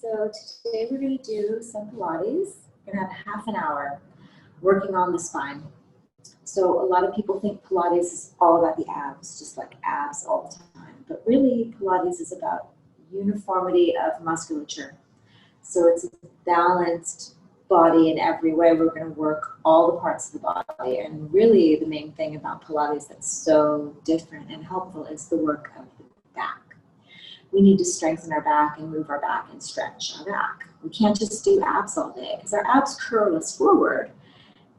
So today we're going to do some Pilates. We're going to have half an hour working on the spine. So a lot of people think Pilates is all about the abs, just like abs all the time. But really, Pilates is about uniformity of musculature. So it's a balanced body in every way. We're going to work all the parts of the body. And really, the main thing about Pilates that's so different and helpful is the work of the back. We need to strengthen our back and move our back and stretch our back. We can't just do abs all day because our abs curl us forward.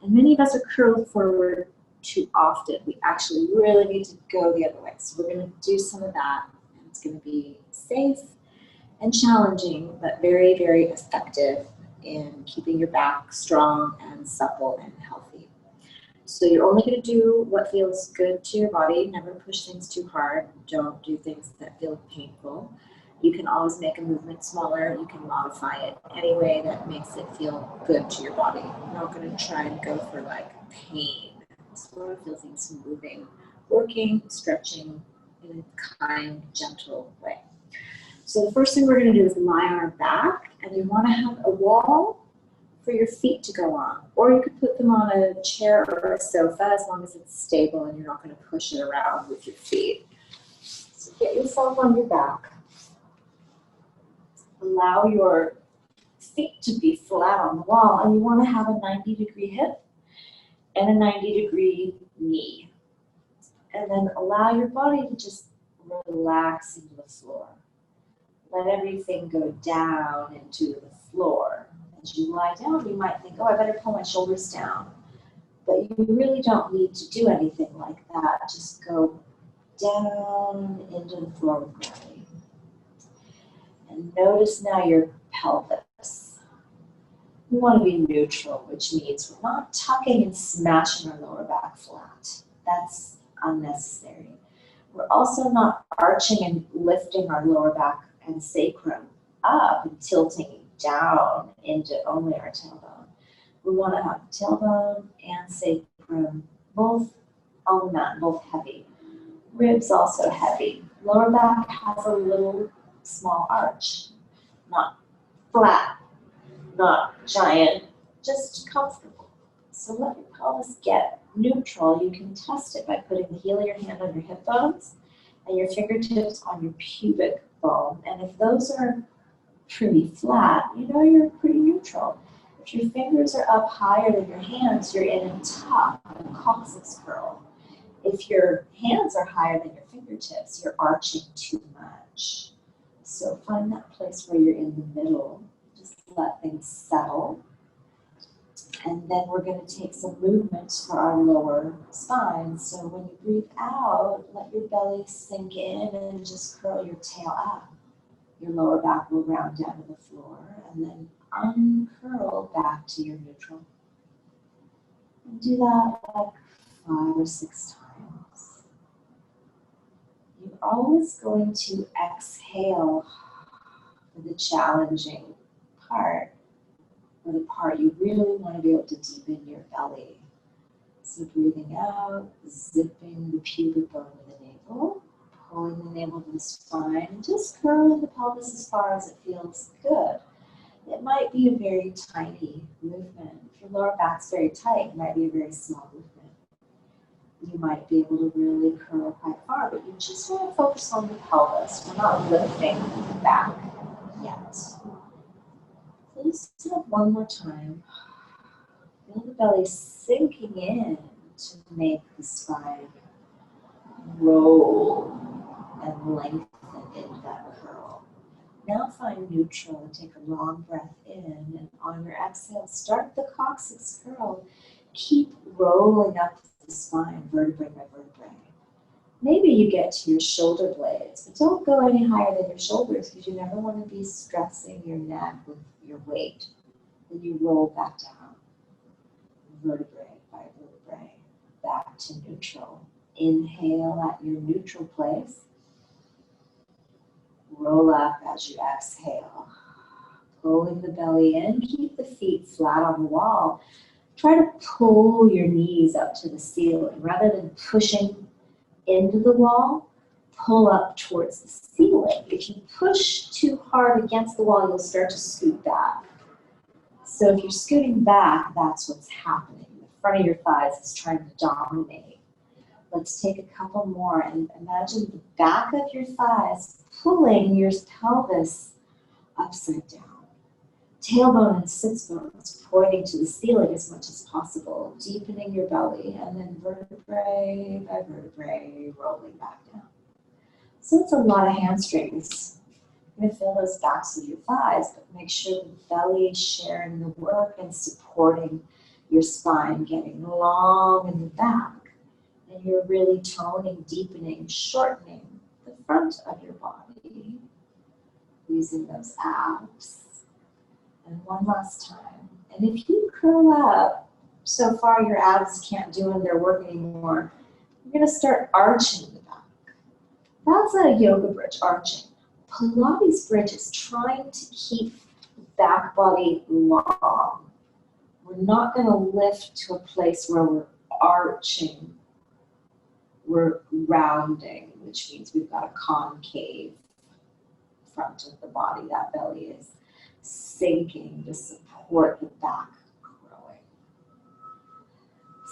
And many of us are curled forward too often. We actually really need to go the other way. So we're going to do some of that. And it's going to be safe and challenging, but very, very effective in keeping your back strong and supple and healthy. So you're only going to do what feels good to your body. Never push things too hard. Don't do things that feel painful. You can always make a movement smaller. You can modify it any way that makes it feel good to your body. You're not going to try and go for like pain. Just want to feel things moving, working, stretching in a kind, gentle way. So the first thing we're going to do is lie on our back, and you want to have a wall for your feet to go on, or you could put them on a chair or a sofa as long as it's stable and you're not going to push it around with your feet. So get yourself on your back. Allow your feet to be flat on the wall, and you want to have a 90-degree hip and a 90-degree knee. And then allow your body to just relax into the floor. Let everything go down into the floor. As you lie down, you might think, oh, I better pull my shoulders down. But you really don't need to do anything like that. Just go down into the floor with gravity. And notice now your pelvis. We want to be neutral, which means we're not tucking and smashing our lower back flat. That's unnecessary. We're also not arching and lifting our lower back and sacrum up and tilting down into only our tailbone. We want to have tailbone and sacrum both on the mat, both heavy. Ribs also heavy. Lower back has a little small arch, not flat, not giant, just comfortable. So let your pelvis get neutral. You can test it by putting the heel of your hand on your hip bones and your fingertips on your pubic bone. And if those are pretty flat, you know you're pretty neutral. If your fingers are up higher than your hands, you're in a tuck, a coccyx curl. If your hands are higher than your fingertips, you're arching too much. So find that place where you're in the middle. Just let things settle. And then we're going to take some movements for our lower spine. So when you breathe out, let your belly sink in and just curl your tail up. Your lower back will round down to the floor, and then uncurl back to your neutral. And do that like 5 or 6 times. You're always going to exhale for the challenging part, or the part you really want to be able to deepen your belly. So breathing out, zipping the pubic bone with the navel. Pulling the navel to the spine, and just curling the pelvis as far as it feels good. It might be a very tiny movement. If your lower back's very tight, it might be a very small movement. You might be able to really curl quite far, but you just want to focus on the pelvis. We're not lifting the back yet. So just do it one more time. Feel the belly sinking in to make the spine roll and lengthen into that curl. Now find neutral and take a long breath in, and on your exhale, start the coccyx curl. Keep rolling up the spine, vertebrae by vertebrae. Maybe you get to your shoulder blades, but don't go any higher than your shoulders because you never want to be stressing your neck with your weight. Then you roll back down, vertebrae by vertebrae, back to neutral. Inhale at your neutral place. Roll up as you exhale. Pulling the belly in. Keep the feet flat on the wall. Try to pull your knees up to the ceiling. Rather than pushing into the wall, pull up towards the ceiling. If you push too hard against the wall, you'll start to scoot back. So if you're scooting back, that's what's happening. The front of your thighs is trying to dominate. Let's take a couple more and imagine the back of your thighs pulling your pelvis upside down. Tailbone and sits bones pointing to the ceiling as much as possible, deepening your belly, and then vertebrae by vertebrae rolling back down. So it's a lot of hamstrings. You're going to feel those backs of your thighs, but make sure the belly is sharing the work and supporting your spine, getting long in the back. And you're really toning, deepening, shortening the front of your body using those abs. And one last time. And if you curl up, so far your abs can't do their work anymore, you're going to start arching the back. That's a yoga bridge, arching. Pilates bridge is trying to keep the back body long. We're not going to lift to a place where we're arching. We're rounding, which means we've got a concave front of the body. That belly is sinking to support the back growing.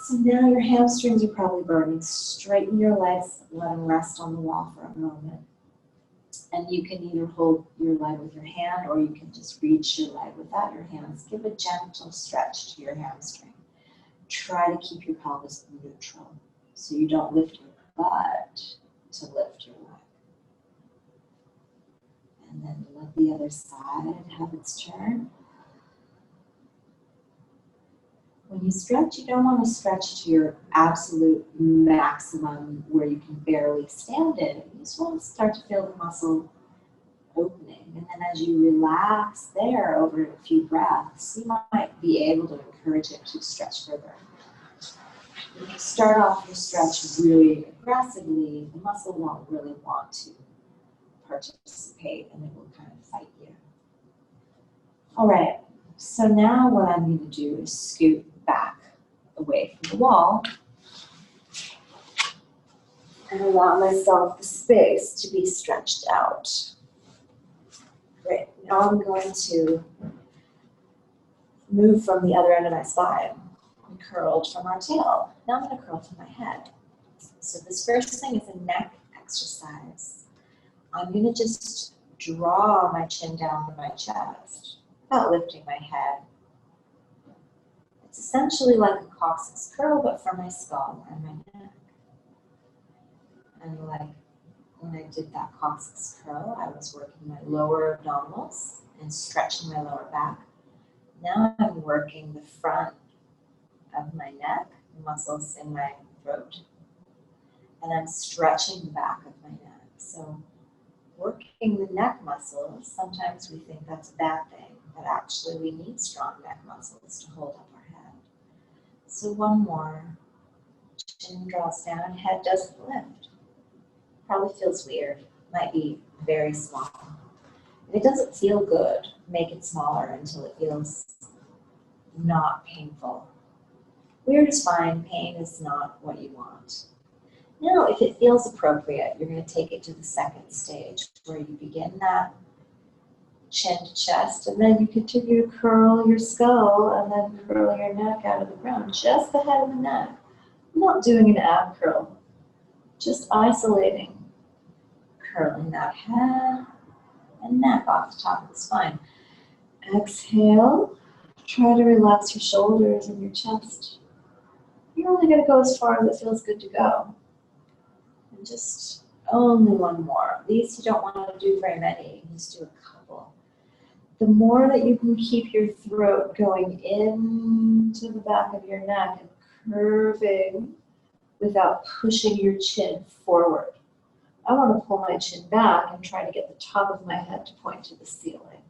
So now your hamstrings are probably burning. Straighten your legs, let them rest on the wall for a moment. And you can either hold your leg with your hand or you can just reach your leg without your hands. Give a gentle stretch to your hamstring. Try to keep your pelvis neutral so you don't lift your butt to lift your leg. And then let the other side have its turn. When you stretch, you don't want to stretch to your absolute maximum where you can barely stand in. You just want to start to feel the muscle opening. And then as you relax there over a few breaths, you might be able to encourage it to stretch further. If you start off your stretch really aggressively, the muscle won't really want to participate and it will kind of fight you. All right, so now what I'm going to do is scoot back away from the wall and allow myself the space to be stretched out. Great, now I'm going to move from the other end of my spine. I'm curled from our tail. Now I'm going to curl from my head. So this first thing is a neck exercise. I'm going to just draw my chin down to my chest without lifting my head. It's essentially like a coccyx curl, but for my skull and my neck. And like when I did that coccyx curl, I was working my lower abdominals and stretching my lower back. Now I'm working the front of my neck, the muscles in my throat, and I'm stretching the back of my neck. So working the neck muscles, sometimes we think that's a bad thing, but actually we need strong neck muscles to hold up our head. So one more. Chin draws down, head doesn't lift. Probably feels weird, might be very small. If it doesn't feel good, make it smaller until it feels not painful. Weird is fine, pain is not what you want. Now, if it feels appropriate, you're going to take it to the second stage where you begin that chin to chest, and then you continue to curl your skull and then curl your neck out of the ground, just the head of the neck. I'm not doing an ab curl, just isolating, curling that head and neck off the top of the spine. Exhale, try to relax your shoulders and your chest. You're only going to go as far as it feels good to go. And just only one more. These you don't want to do very many, just do a couple. The more that you can keep your throat going into the back of your neck and curving without pushing your chin forward. I want to pull my chin back and try to get the top of my head to point to the ceiling.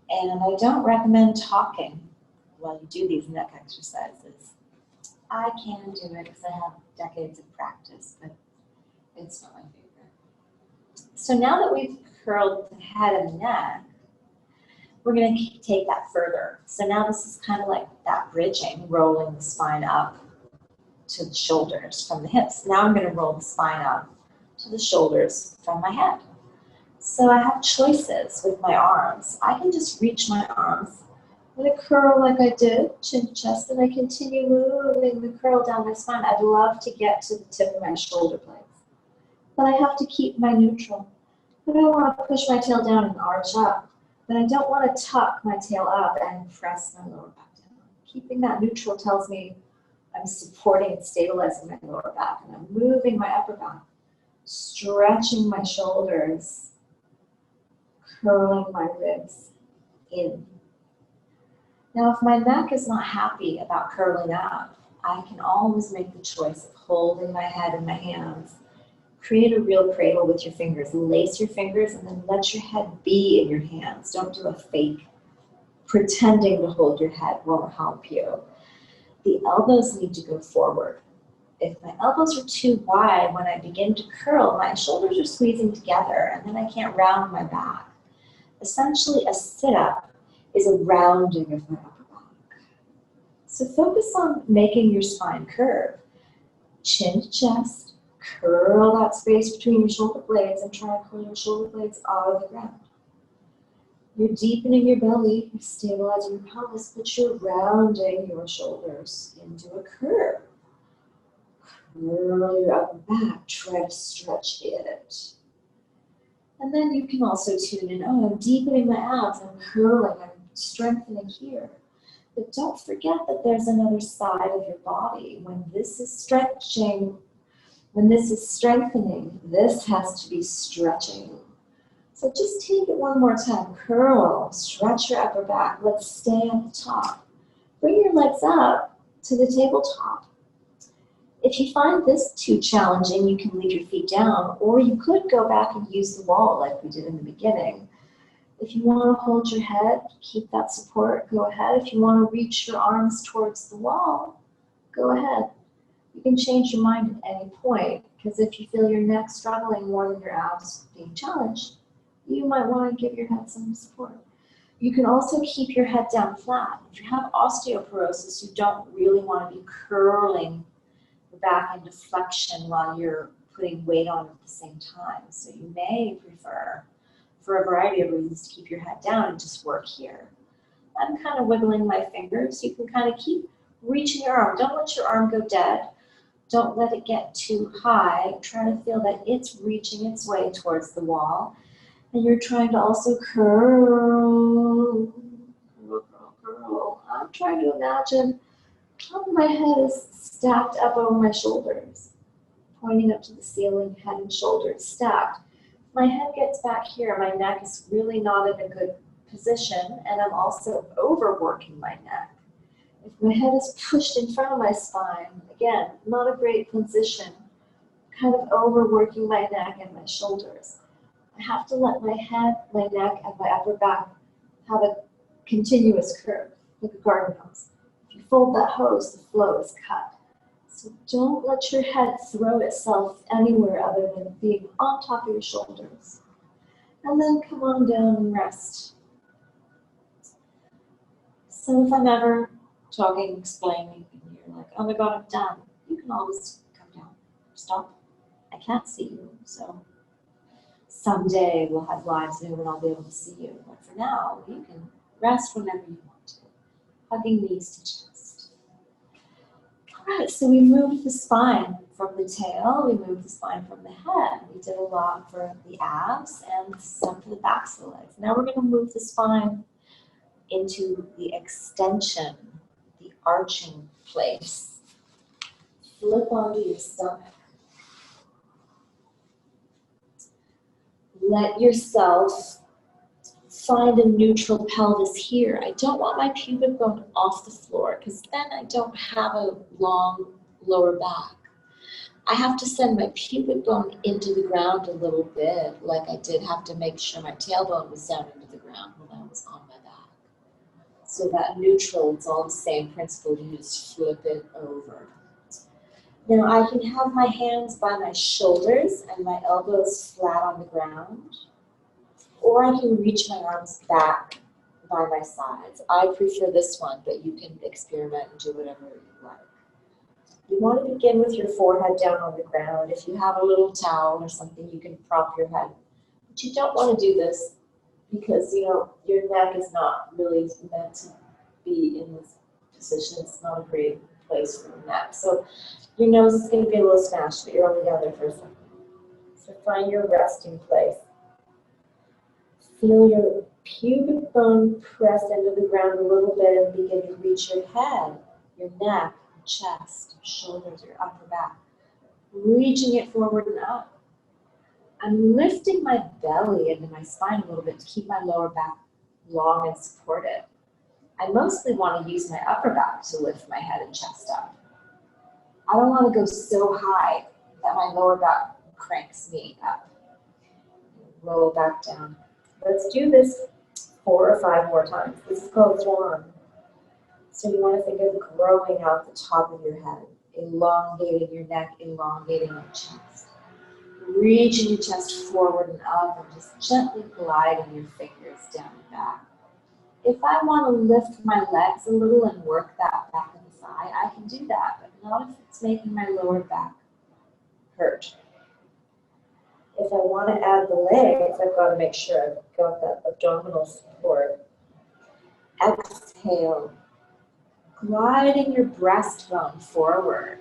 And I don't recommend talking while you do these neck exercises. I can do it because I have decades of practice, but it's not my favorite. So now that we've curled the head and the neck, we're going to take that further. So now this is kind of like that bridging, rolling the spine up to the shoulders from the hips. Now I'm going to roll the spine up to the shoulders from my head. So I have choices with my arms. I can just reach my arms. I'm going to curl like I did, chin to chest, and I continue moving the curl down my spine. I'd love to get to the tip of my shoulder blades, but I have to keep my neutral. I don't want to push my tail down and arch up, but I don't want to tuck my tail up and press my lower back down. Keeping that neutral tells me I'm supporting and stabilizing my lower back, and I'm moving my upper back, stretching my shoulders, curling my ribs in. Now, if my neck is not happy about curling up, I can always make the choice of holding my head in my hands. Create a real cradle with your fingers. Lace your fingers and then let your head be in your hands. Don't do a fake pretending to hold your head won't help you. The elbows need to go forward. If my elbows are too wide, when I begin to curl, my shoulders are squeezing together and then I can't round my back. Essentially, a sit-up is a rounding of my upper back. So focus on making your spine curve. Chin to chest, curl that space between your shoulder blades and try to pull your shoulder blades out of the ground. You're deepening your belly, you're stabilizing your pelvis, but you're rounding your shoulders into a curve. Curl your upper back, try to stretch it. And then you can also tune in, oh, I'm deepening my abs, I'm curling, I'm strengthening here. But don't forget that there's another side of your body. When this is stretching, when this is strengthening, this has to be stretching. So just take it one more time. Curl, stretch your upper back. Let's stay at the top. Bring your legs up to the tabletop. If you find this too challenging, you can leave your feet down, or you could go back and use the wall like we did in the beginning. If you want to hold your head, keep that support, go ahead. If you want to reach your arms towards the wall, go ahead. You can change your mind at any point, because if you feel your neck struggling more than your abs being challenged, you might want to give your head some support. You can also keep your head down flat. If you have osteoporosis, you don't really want to be curling the back into flexion while you're putting weight on at the same time. So you may prefer, for a variety of reasons, to keep your head down and just work here. I'm kind of wiggling my fingers. You can kind of keep reaching your arm. Don't let your arm go dead. Don't let it get too high. Try to feel that it's reaching its way towards the wall. And you're trying to also curl, curl, curl, curl. I'm trying to imagine how my head is stacked up over my shoulders, pointing up to the ceiling, head and shoulders stacked. My head gets back here, my neck is really not in a good position, and I'm also overworking my neck. If my head is pushed in front of my spine, again, not a great position, kind of overworking my neck and my shoulders. I have to let my head, my neck, and my upper back have a continuous curve, like a garden hose. If you fold that hose, the flow is cut. So don't let your head throw itself anywhere other than being on top of your shoulders. And then come on down and rest. So if I'm ever talking, explaining, and you're like, oh my God, I'm done, you can always come down. Stop. I can't see you, so someday we'll have live Zoom and I'll be able to see you. But for now, you can rest whenever you want to. Hugging knees to chest. All right, so we moved the spine from the tail, we moved the spine from the head. We did a lot for the abs and some for the backs of the legs. Now we're going to move the spine into the extension, the arching place. Flip onto your stomach. Let yourself find a neutral pelvis here. I don't want my pubic bone off the floor because then I don't have a long lower back. I have to send my pubic bone into the ground a little bit, like I did have to make sure my tailbone was down into the ground when I was on my back. So that neutral, it's all the same principle, you just flip it over. Now I can have my hands by my shoulders and my elbows flat on the ground, or I can reach my arms back by my sides. I prefer this one, but you can experiment and do whatever you like. You want to begin with your forehead down on the ground. If you have a little towel or something, you can prop your head. But you don't want to do this because, you know, your neck is not really meant to be in this position. It's not a great place for the neck. So your nose is going to be a little smashed, but you're only down there for a second. So find your resting place. Feel your pubic bone press into the ground a little bit and begin to reach your head, your neck, your chest, your shoulders, your upper back. Reaching it forward and up. I'm lifting my belly into my spine a little bit to keep my lower back long and supported. I mostly want to use my upper back to lift my head and chest up. I don't want to go so high that my lower back cranks me up. Roll back down. Let's do this 4 or 5 more times. This is called Swan. So you want to think of growing out the top of your head, elongating your neck, elongating your chest. Reaching your chest forward and up and just gently gliding your fingers down and back. If I want to lift my legs a little and work that back of the thigh, I can do that, but not if it's making my lower back hurt. If I want to add the legs, I've got to make sure I've got that abdominal support. Exhale, gliding your breastbone forward.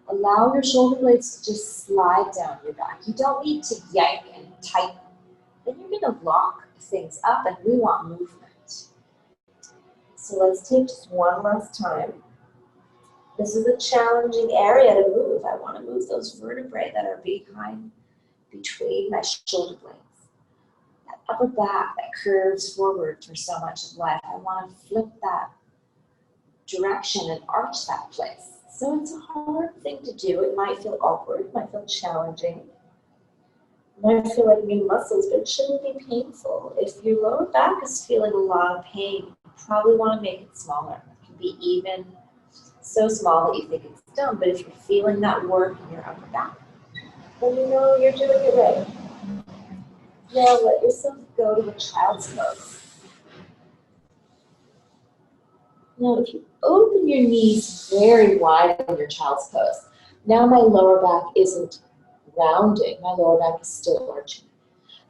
Allow your shoulder blades to just slide down your back. You don't need to yank and tighten. Then you're going to lock things up, and we want movement. So let's take just one last time. This is a challenging area to move. I want to move those vertebrae that are between my shoulder blades. That upper back that curves forward for so much of life. I want to flip that direction and arch that place. So it's a hard thing to do. It might feel awkward, it might feel challenging. It might feel like new muscles, but it shouldn't be painful. If your lower back is feeling a lot of pain, you probably want to make it smaller. It can be even so small that you think it's done, but if you're feeling that work in your upper back, then you know you're doing it right. Now let yourself go to a child's pose. Now if you open your knees very wide in your child's pose, now my lower back isn't rounding, my lower back is still arching.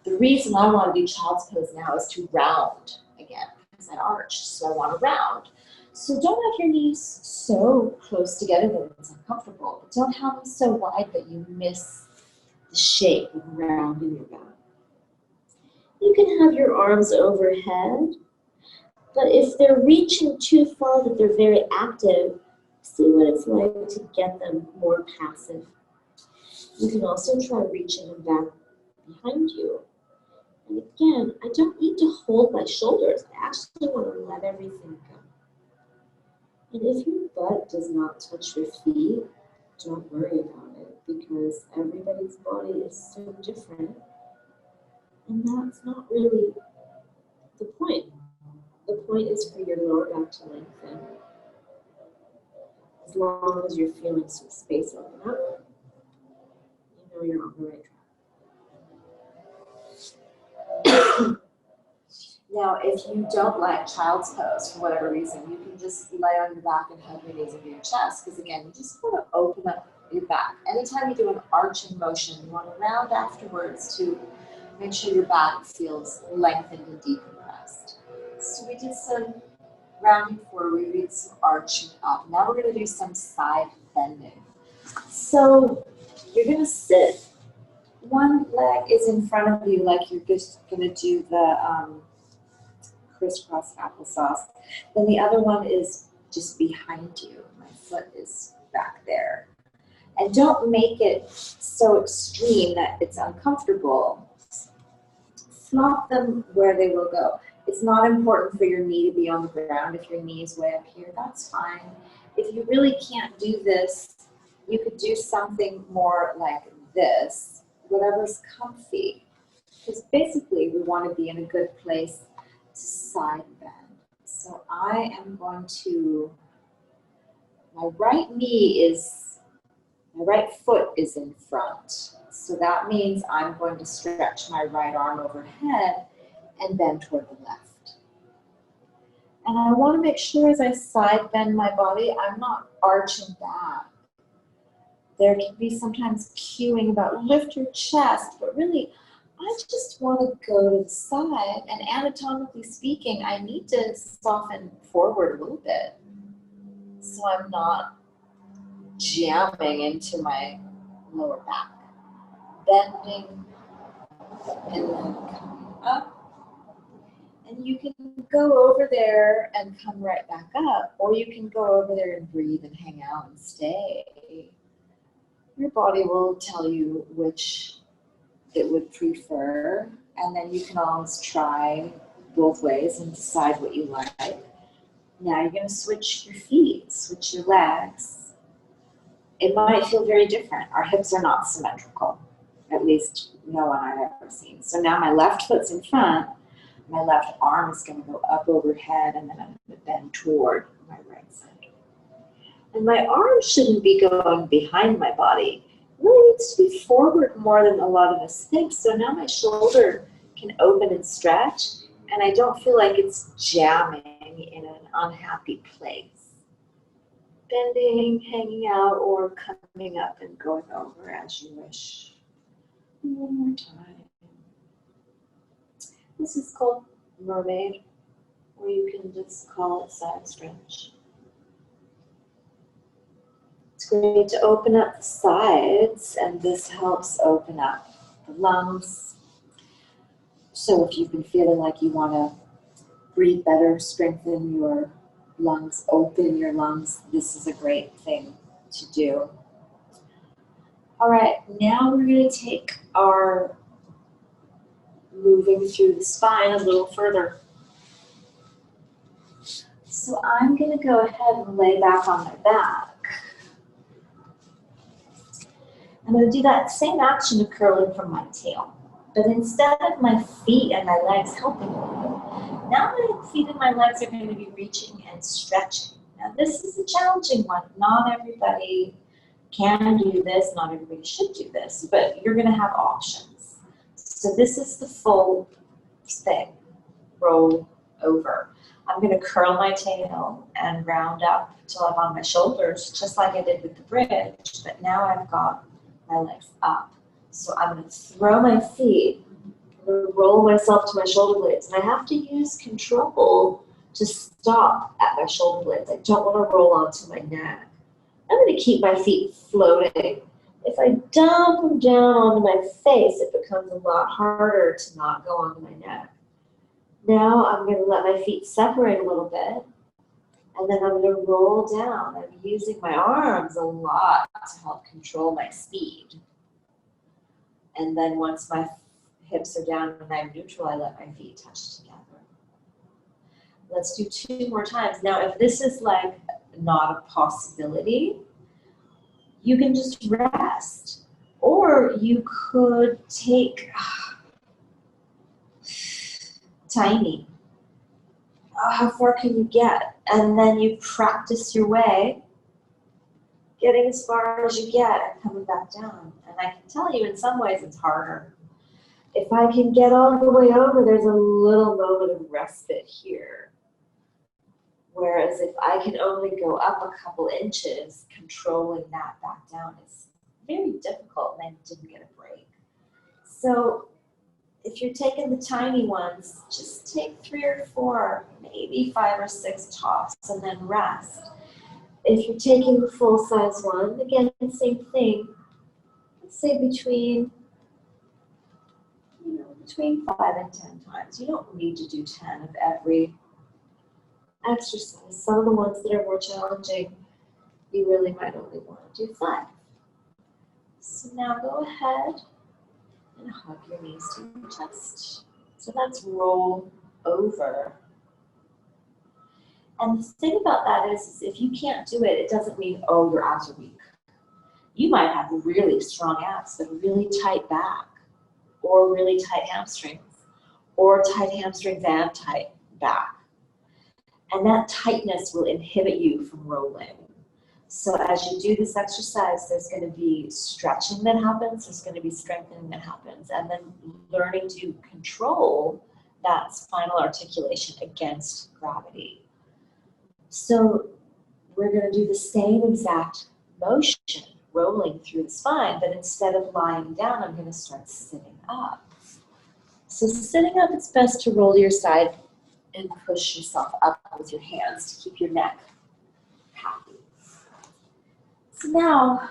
The reason I want to do child's pose now is to round again, because I arched, so I want to round. So don't have your knees so close together that it's uncomfortable, but don't have them so wide that you miss the shape of rounding your back. You can have your arms overhead, but if they're reaching too far that they're very active, see what it's like to get them more passive. You can also try reaching them back behind you. And again, I don't need to hold my shoulders. I actually want to let everything go. And if your butt does not touch your feet, don't worry about it, because everybody's body is so different. And that's not really the point. The point is for your lower back to lengthen. As long as you're feeling some space open up, you know you're on the right track. Now, if you don't like child's pose for whatever reason, you can just lay on your back and hug your knees into your chest, because again, you just want to open up your back. Anytime you do an arching motion, you want to round afterwards to make sure your back feels lengthened and decompressed. So we did some rounding forward, we did some arching up. Now we're going to do some side bending. So you're going to sit. One leg is in front of you like you're just going to do the crisscross applesauce. Then the other one is just behind you. My foot is back there. And don't make it so extreme that it's uncomfortable. Slot them where they will go. It's not important for your knee to be on the ground. If your knee is way up here, that's fine. If you really can't do this, you could do something more like this, whatever's comfy. Because basically we want to be in a good place to side bend. So I am going to, my right foot is in front. So that means I'm going to stretch my right arm overhead and bend toward the left. And I want to make sure as I side bend my body, I'm not arching back. There can be sometimes cueing about lift your chest, but really, I just want to go to the side, and anatomically speaking, I need to soften forward a little bit so I'm not jamming into my lower back. Bending and then coming up. And you can go over there and come right back up, or you can go over there and breathe and hang out and stay. Your body will tell you which it would prefer, and then you can always try both ways and decide what you like. Now you're going to switch your feet, switch your legs. It might feel very different. Our hips are not symmetrical, at least no one I've ever seen. So now my left foot's in front, my left arm is going to go up overhead, and then I'm going to bend toward my right side. And my arm shouldn't be going behind my body. It really needs to be forward more than a lot of us think. So now my shoulder can open and stretch, and I don't feel like it's jamming in an unhappy place. Bending, hanging out, or coming up and going over as you wish. One more time. This is called mermaid, or you can just call it side stretch. It's great to open up the sides, and this helps open up the lungs. So if you've been feeling like you want to breathe better, strengthen your lungs, open your lungs, this is a great thing to do. All right, now we're going to take our moving through the spine a little further. So I'm going to go ahead and lay back on my back. I'm going to do that same action of curling from my tail, but instead of my feet and my legs helping me, now my feet and my legs are going to be reaching and stretching. Now this is a challenging one. Not everybody can do this, not everybody should do this, but you're going to have options. So this is the full thing, roll over. I'm going to curl my tail and round up till I'm on my shoulders, just like I did with the bridge, but now I've got my legs up. So I'm going to throw my feet, I'm going to roll myself to my shoulder blades, and I have to use control to stop at my shoulder blades. I don't want to roll onto my neck. I'm going to keep my feet floating. If I dump them down onto my face, it becomes a lot harder to not go onto my neck. Now I'm going to let my feet separate a little bit, and then I'm going to roll down. I'm using my arms a lot to help control my speed. And then once my hips are down and I'm neutral, I let my feet touch together. Let's do 2 more times. Now, if this is like not a possibility, you can just rest. Or you could take tiny. How far can you get? And then you practice your way, getting as far as you get and coming back down. And I can tell you in some ways it's harder. If I can get all the way over, there's a little moment of respite here. Whereas if I can only go up a couple inches, controlling that back down is very difficult, and I didn't get a break. So if you're taking the tiny ones, just take 3 or 4, maybe 5 or 6 tops, and then rest. If you're taking the full-size one, again, same thing. Let's say between 5 and 10 times. You don't need to do 10 of every exercise. Some of the ones that are more challenging, you really might only want to do 5. So now go ahead and hug your knees to your chest. So that's roll over. And the thing about that is if you can't do it, it doesn't mean, oh, your abs are weak. You might have really strong abs, but really tight back, or really tight hamstrings, or tight hamstrings and tight back. And that tightness will inhibit you from rolling. So as you do this exercise, there's going to be stretching that happens, there's going to be strengthening that happens, and then learning to control that spinal articulation against gravity. So we're going to do the same exact motion, rolling through the spine, but instead of lying down, I'm going to start sitting up. So sitting up, it's best to roll to your side and push yourself up with your hands to keep your neck happy. So now,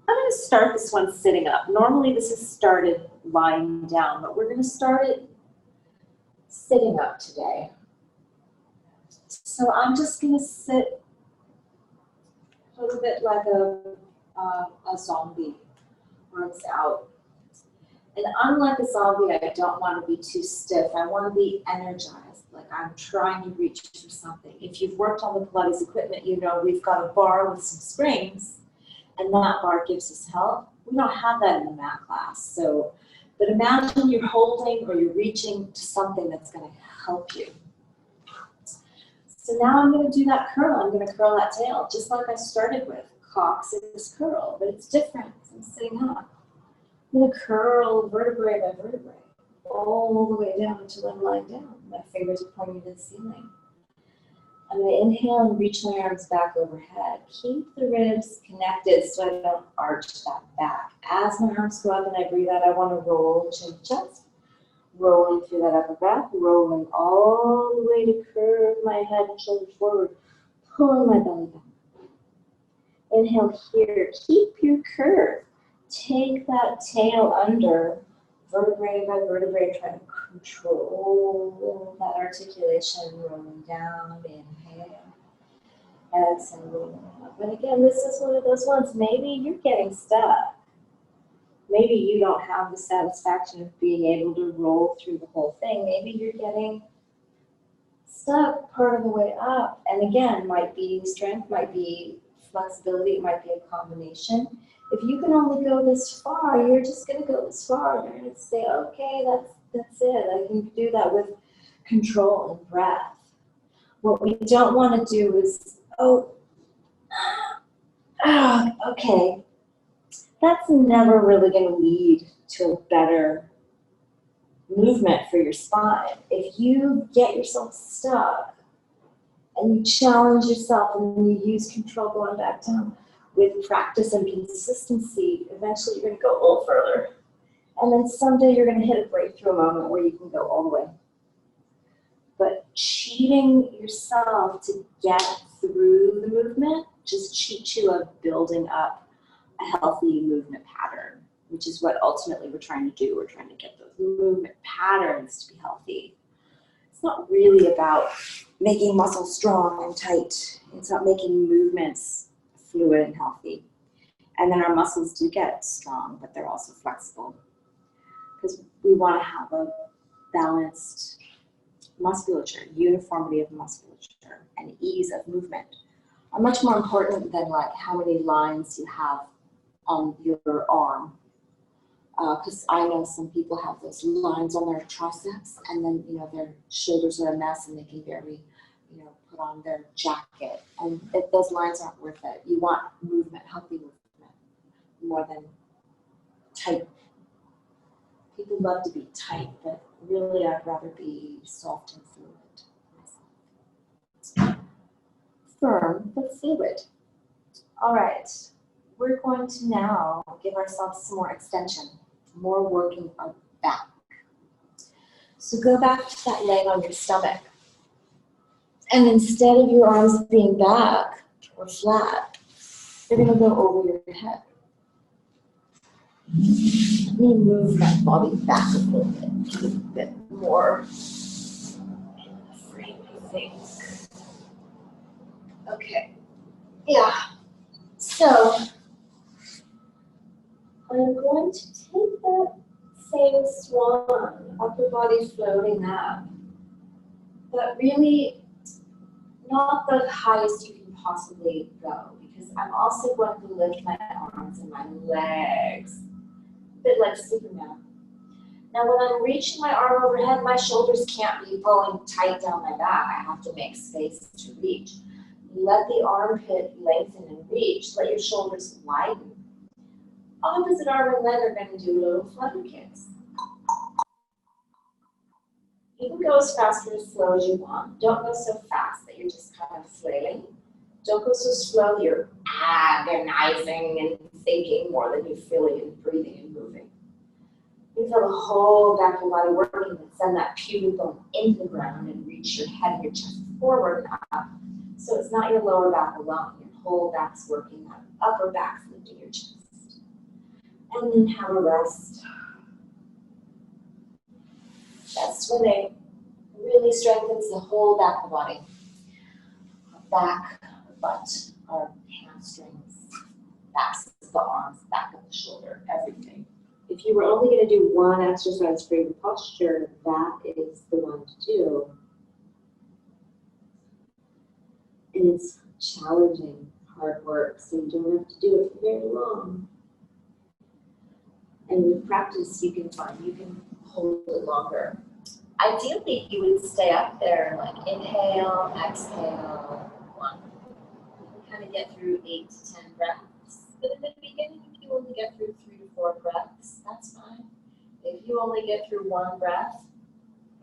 I'm going to start this one sitting up. Normally this is started lying down, but we're going to start it sitting up today. So I'm just going to sit a little bit like a zombie, arms out. And unlike a zombie, I don't want to be too stiff. I want to be energized, like I'm trying to reach for something. If you've worked on the Pilates equipment, you know we've got a bar with some springs, and that bar gives us help. We don't have that in the mat class. So, but imagine you're holding or you're reaching to something that's going to help you. So now I'm going to do that curl. I'm going to curl that tail, just like I started with. Coccyx curl, but it's different because I'm sitting up. I'm going to curl vertebrae by vertebrae all the way down until I'm lying down. My fingers are pointing to the ceiling. I'm going to inhale and reach my arms back overhead. Keep the ribs connected so I don't arch that back. As my arms go up and I breathe out, I want to roll chin to chest. Rolling through that upper back, rolling all the way to curve my head and shoulders forward, pulling my belly back. Inhale here, keep your curve. Take that tail under, vertebrae by vertebrae, try to control that articulation, rolling down, inhale, exhale, rolling up. And again, this is one of those ones, maybe you're getting stuck. Maybe you don't have the satisfaction of being able to roll through the whole thing. Maybe you're getting stuck part of the way up. And again, might be strength, might be flexibility, it might be a combination. If you can only go this far, you're just going to go this far. You're going to say, okay, that's it. I can do that with control and breath. What we don't want to do is, okay. That's never really going to lead to a better movement for your spine. If you get yourself stuck and you challenge yourself and you use control going back down, with practice and consistency, eventually you're going to go a little further. And then someday you're going to hit a breakthrough moment where you can go all the way. But cheating yourself to get through the movement just cheats you of building up a healthy movement pattern, which is what ultimately we're trying to do. We're trying to get those movement patterns to be healthy. It's not really about making muscles strong and tight. It's about making movements fluid and healthy. And then our muscles do get strong, but they're also flexible. Because we want to have a balanced musculature, uniformity of musculature, and ease of movement are much more important than like how many lines you have on your arm. Because I know some people have those lines on their triceps, and then their shoulders are a mess, and they can barely put on their jacket. And if those lines aren't worth it, you want movement, healthy movement, more than tight. People love to be tight, but really I'd rather be soft and fluid myself. Firm, but fluid. All right, we're going to now give ourselves some more extension, more working our back. So go back to that leg on your stomach. And instead of your arms being back or flat, you're going to go over your head. Let me move my body back a little bit, a bit more in the frame, I think. Okay, yeah. So I'm going to take that same swan, upper body floating up, but really not the highest you can possibly go, because I'm also going to lift my arms and my legs, a bit like Superman. Now when I'm reaching my arm overhead, my shoulders can't be pulling tight down my back. I have to make space to reach. Let the armpit lengthen and reach. Let your shoulders widen. Opposite arm and leg are going to do little flutter kicks. You can go as fast or as slow as you want. Don't go so fast that you're just kind of flailing. Don't go so slow that you're agonizing and thinking more than you're feeling and breathing and moving. You feel the whole back of your body working and send that pubic bone into the ground and reach your head and your chest forward and up. So it's not your lower back alone. Your whole back's working, that upper back's lifting your chest. And then have a rest. Chest swimming really strengthens the whole back of the body. Back, butt, our hamstrings, backs of the arms, back of the shoulder, everything. If you were only going to do one exercise for your posture, that is the one to do. And it's challenging, hard work, so you don't have to do it for very long. And with practice, you can hold it longer. Ideally, you would stay up there, like inhale, exhale, 1. You can kind of get through 8 to 10 breaths. But in the beginning, if you only get through 3 to 4 breaths, that's fine. If you only get through 1 breath,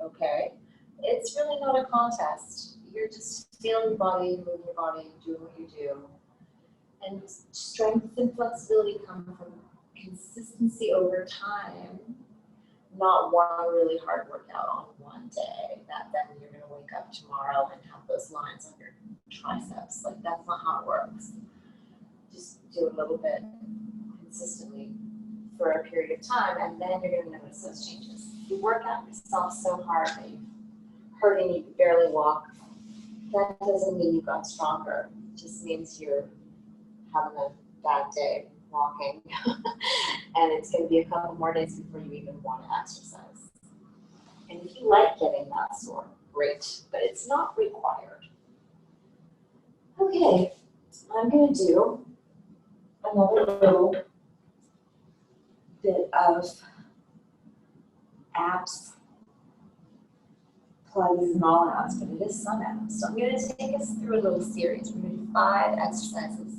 okay. It's really not a contest. You're just feeling your body, moving your body, doing what you do. And strength and flexibility come from consistency over time, not one really hard workout on one day that then you're going to wake up tomorrow and have those lines on your triceps. Like, that's not how it works. Just do a little bit consistently for a period of time, and then you're going to notice those changes. You work out yourself so hard that you're hurting, you can barely walk. That doesn't mean you got stronger. It just means you're having a bad day walking. And it's going to be a couple more days before you even want to exercise. And if you like getting that sore, great, but it's not required. Okay, I'm going to do another little bit of abs, Pilates and all abs, but it is some abs. So I'm going to take us through a little series. We're going to do 5 exercises.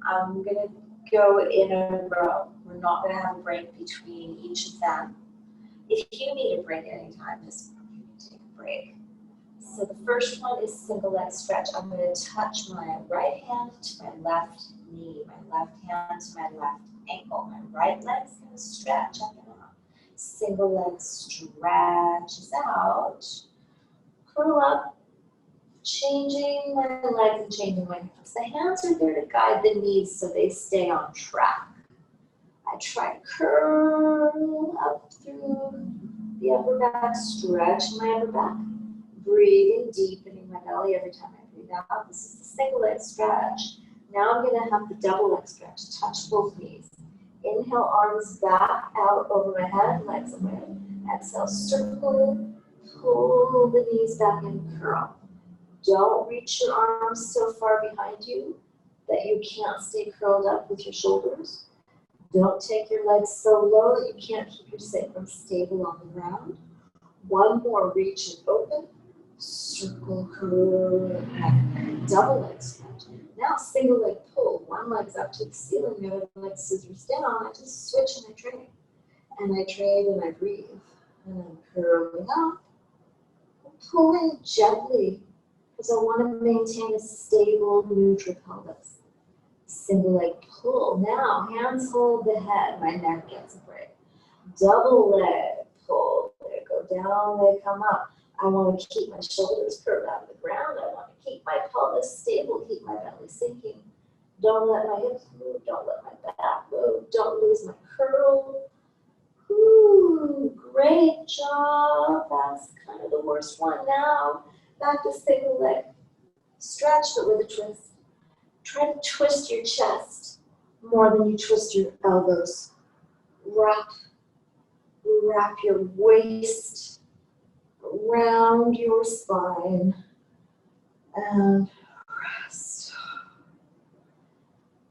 I'm going to go in a row. We're not going to have a break between each of them. If you need a break anytime, just take a break. So the first one is single leg stretch. I'm going to touch my right hand to my left knee, my left hand to my left ankle. My right leg's going to stretch up and up. Single leg stretches out. Curl up. Changing my legs and changing my hips. The hands are there to guide the knees so they stay on track. I try to curl up through the upper back, stretch my upper back, breathing deepening my belly every time I breathe out. This is the single leg stretch. Now I'm going to have the double leg stretch. Touch both knees. Inhale, arms back, out over my head, legs away. Exhale, circle, pull the knees back and curl. Don't reach your arms so far behind you that you can't stay curled up with your shoulders. Don't take your legs so low that you can't keep your sacrum stable on the ground. One more, reach and open. Circle, curl, and double leg stretch. Now single leg pull. One leg's up to the ceiling, the other leg scissors down. I just switch and I trade. And I trade and I breathe. And I'm curling up. Pulling gently, because I want to maintain a stable, neutral pelvis. Single leg pull. Now, hands hold the head. My neck gets a break. Double leg pull. They go down, they come up. I want to keep my shoulders curved out of the ground. I want to keep my pelvis stable, keep my belly sinking. Don't let my hips move. Don't let my back move. Don't lose my curl. Ooh, great job. That's kind of the worst one. Now, back to single leg stretch, but with a twist. Try to twist your chest more than you twist your elbows. Wrap your waist around your spine and rest.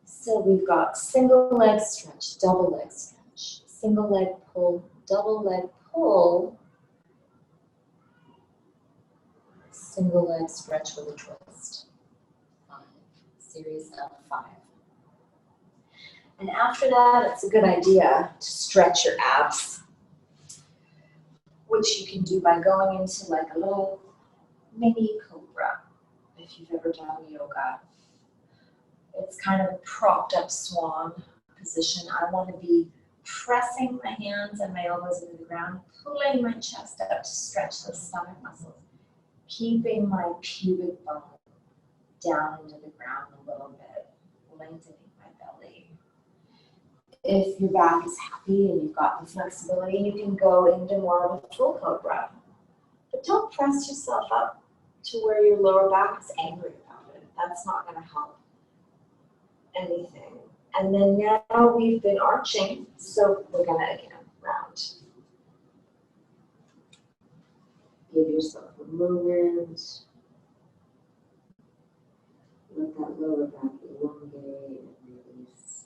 So we've got single leg stretch, double leg stretch, single leg pull, double leg pull, single leg stretch with a twist. 5, series of 5. And after that, it's a good idea to stretch your abs. which you can do by going into like a little mini cobra, if you've ever done yoga. It's kind of a propped up swan position. I want to be pressing my hands and my elbows into the ground, pulling my chest up to stretch those stomach muscles, keeping my pubic bone down into the ground a little bit, lengthening my belly. If your back is happy and you've got the flexibility, you can go into more of a full cobra. But don't press yourself up to where your lower back is angry about it. That's not going to help anything. And then now we've been arching, so we're going to again round. Give yourself a moment. Let that lower back elongate and release.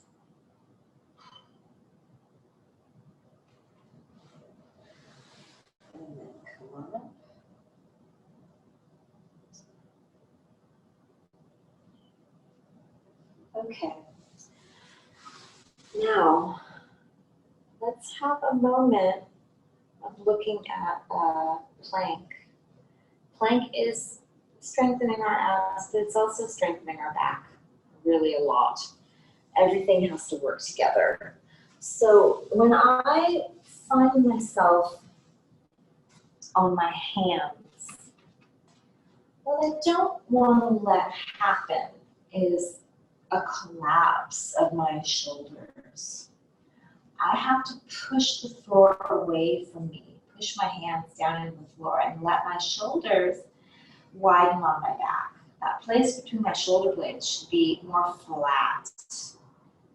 And then come on up. Okay. Now, let's have a moment of looking at plank. Plank is strengthening our abs, but it's also strengthening our back really a lot. Everything has to work together. So when I find myself on my hands, what I don't want to let happen is a collapse of my shoulders. I have to push the floor away from me, push my hands down into the floor and let my shoulders widen on my back. That place between my shoulder blades should be more flat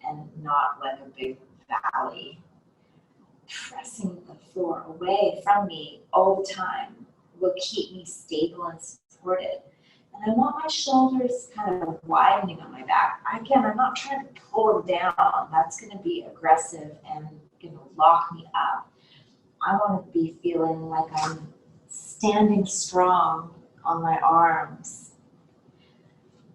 and not like a big valley. Pressing the floor away from me all the time will keep me stable and supported. And I want my shoulders kind of widening on my back. Again, I'm not trying to pull them down. That's going to be aggressive and going to lock me up. I want to be feeling like I'm standing strong on my arms.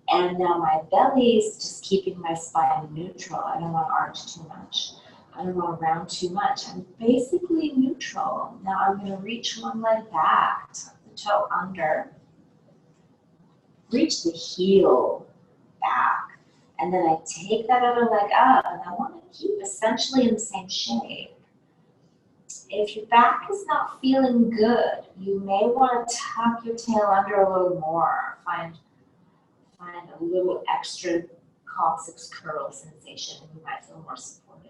And now my belly is just keeping my spine neutral. I don't want to arch too much. I don't want to round too much. I'm basically neutral. Now I'm going to reach one leg back, tuck the toe under, reach the heel back, and then I take that other leg up, and I want to keep essentially in the same shape. If your back is not feeling good, you may want to tuck your tail under a little more. Find a little extra coccyx curl sensation, and you might feel more supported.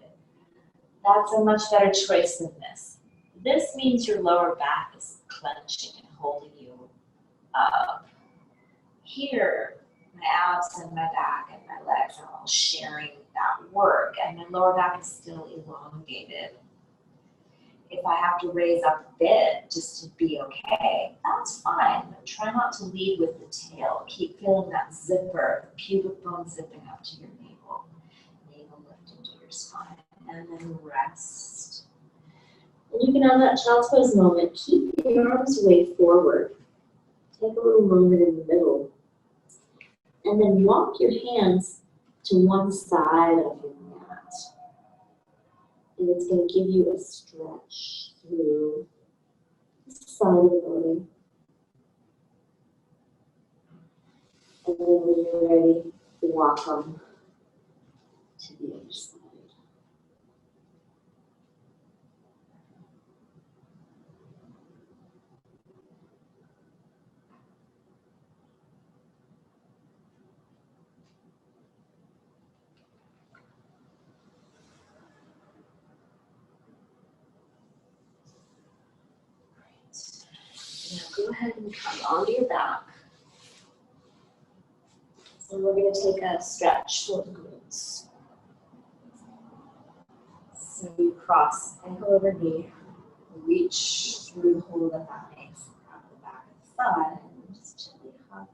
That's a much better choice than this. This means your lower back is clenching and holding you up. Here, my abs and my back and my legs are all sharing that work, and my lower back is still elongated. If I have to raise up a bit just to be okay, that's fine, but try not to lead with the tail. Keep feeling that zipper, the pubic bone zipping up to your navel lifting to your spine, and then rest. And you can have that child's pose moment. Keep your arms way forward. Take a little moment in the middle. And then walk your hands to one side of your mat. And it's going to give you a stretch through the side of the body. And then when you're ready, walk them to the other side. Now go ahead and come onto your back. So we're going to take a stretch for the glutes. So you cross ankle over knee, reach through the hole that makes, grab the back of the thigh, and just gently hug.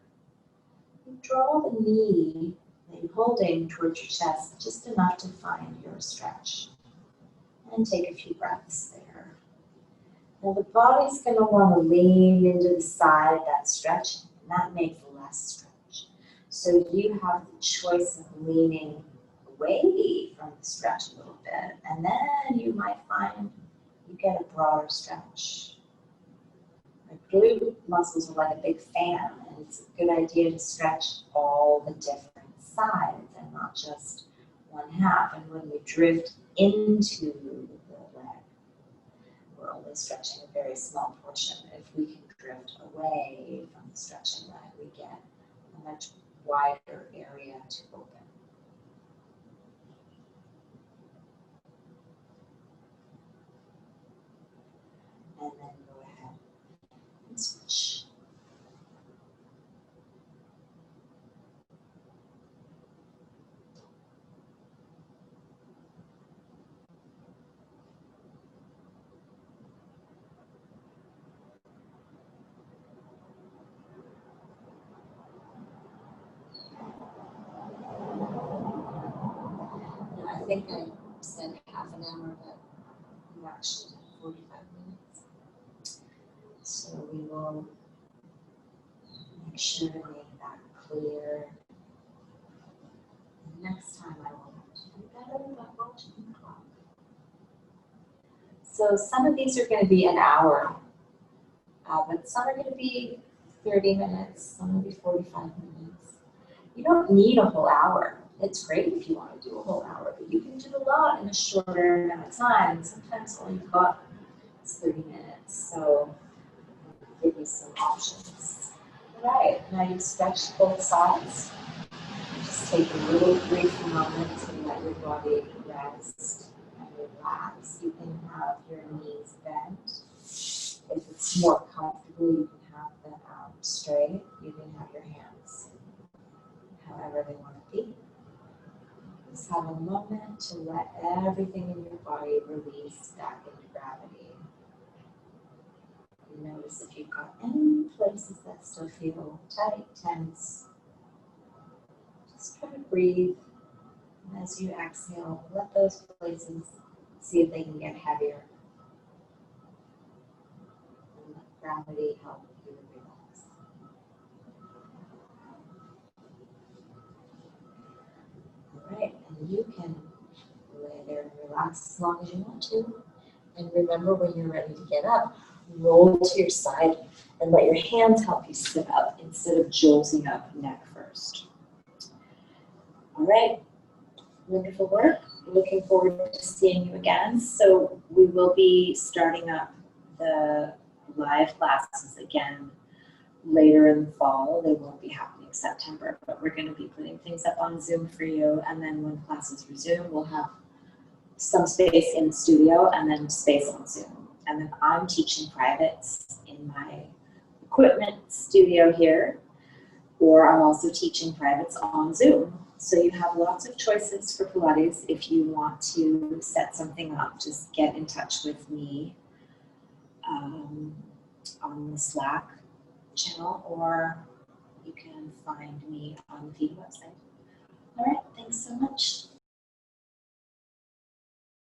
You draw the knee that you're holding towards your chest just enough to find your stretch. And take a few breaths there. Now the body's going to want to lean into the side, that stretch, and that makes less stretch. So you have the choice of leaning away from the stretch a little bit, and then you might find you get a broader stretch. The glute muscles are like a big fan, and it's a good idea to stretch all the different sides and not just one half. And when we drift into the leg, we're only stretching a very small portion. If we can drift away from the stretching leg, we get a much wider area to open. And then go ahead and switch. Now, I think I said half an hour, but we actually did 45 minutes. So we will make sure to make that clear. And next time I will do better by watching the clock. So some of these are going to be an hour, but some are going to be 30 minutes, some will be 45 minutes. You don't need a whole hour. It's great if you want to do a whole hour, but you can do a lot in a shorter amount of time. And sometimes all you've got is 30 minutes. So I'll give you some options. All right, now you've stretched both sides. Just take a little brief moment to let your body rest and relax. You can have your knees bent. If it's more comfortable, you can have them out straight. You can have your hands however they want to be. Just have a moment to let everything in your body release back into gravity. You notice if you've got any places that still feel tight, tense. Just try to breathe. And as you exhale, let those places see if they can get heavier. And let gravity help you relax. All right, and you can lay there and relax as long as you want to. And remember, when you're ready to get up, roll to your side and let your hands help you sit up instead of jolting up neck first. All right, wonderful work. Looking forward to seeing you again. So we will be starting up the live classes again later in the fall. They won't be happening September, but we're going to be putting things up on Zoom for you. And then when classes resume, we'll have some space in the studio and then space on Zoom. And then I'm teaching privates in my equipment studio here, or I'm also teaching privates on Zoom. So you have lots of choices for Pilates. If you want to set something up, just get in touch with me on the Slack channel, or you can find me on the VIDA website. All right, thanks.